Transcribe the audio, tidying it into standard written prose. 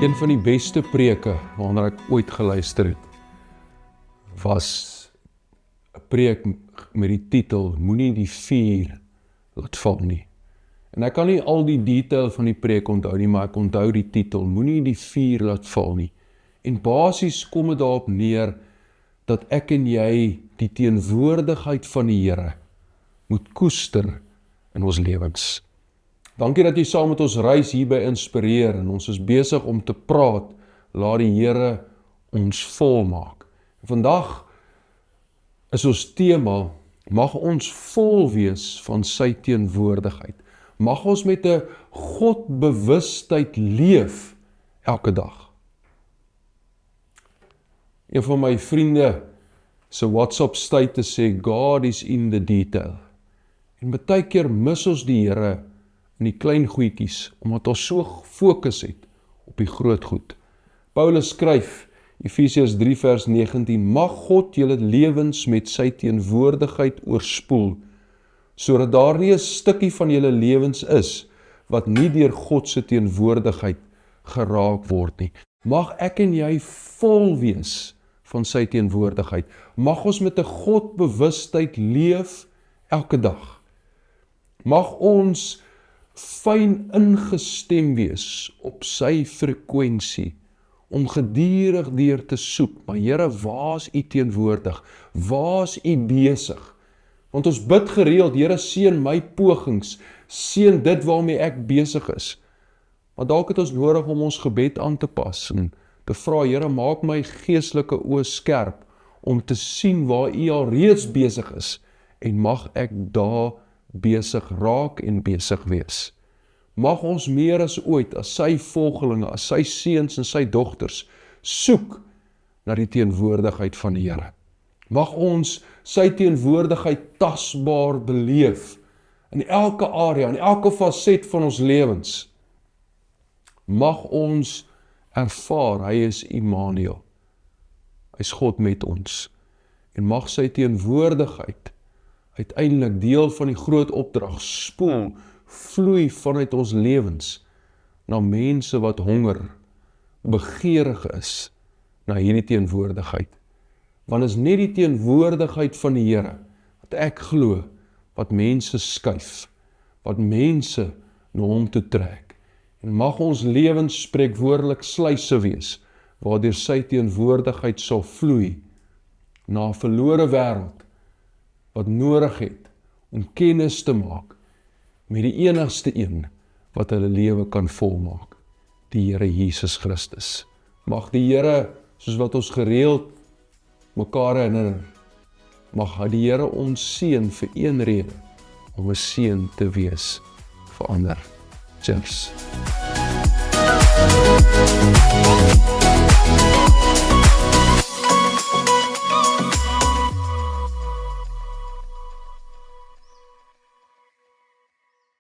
Een van die beste preke waarna ek ooit geluister het, was 'n preek met die titel Moenie die vuur laat val nie. En ek kan nie al die detail van die preek onthou nie, maar ek onthou die titel Moenie die vuur laat val nie. En basies kom dit daarop neer dat ek en jy die teenwoordigheid van die Here moet koester in ons lewens. Dankie dat jy saam met ons reis hier by Inspireer en ons is besig om te praat, laat die Here ons volmaak. Vandag is ons tema, mag ons vol wees van sy teenwoordigheid. Mag ons met 'n Godbewustheid leef elke dag. Een van my vriende se WhatsApp status sê, God is in the detail. En baie keer mis ons die Here in die klein goedjies, omdat ons so fokus het op die groot goed. Paulus skryf, Efesiërs 3 vers 19, mag God julle lewens met sy teenwoordigheid oorspoel, sodat daar nie 'n stukkie van julle lewens is, wat nie deur God se teenwoordigheid geraak word nie. Mag ek en jy vol wees van sy teenwoordigheid. Mag ons met 'n Godbewustheid leef elke dag. Mag ons fyn ingestem wees op sy frekwensie, om gedurig deur te soek, maar Here, waar is u teenwoordig? Waar is u besig? Want ons bid gereeld, Here, seën my pogings, seën dit waarmee ek besig is. Maar dalk het ons nodig om ons gebed aan te pas en te vra, Here, maak my geestelike oë skerp om te sien waar u al reeds besig is en mag ek daar besig raak en besig wees. Mag ons meer as ooit as sy volgelinge, as sy seuns en sy dogters soek na die teenwoordigheid van die Here. Mag ons sy teenwoordigheid tasbaar beleef in elke area, in elke faset van ons lewens. Mag ons ervaar, hy is Immanuel. Hy is God met ons. En mag sy teenwoordigheid uiteindelik deel van die groot opdrag spoel, vloei vanuit ons lewens na mense wat honger, begeerig is na hierdie teenwoordigheid. Want is net die teenwoordigheid van die Here wat ek glo, wat mense skuif, wat mense na hom toe trek. En mag ons lewens spreekwoordelik sluise wees, waardeur sy teenwoordigheid sal vloei na 'n verlore wêreld wat nodig het om kennis te maak met die enigste een wat hulle lewe kan volmaak, die Here Jesus Christus. Mag die Here, soos wat ons gereeld mekaar herinner, mag die Here ons seën vir een rede, om 'n seën te wees vir ander. Cheers.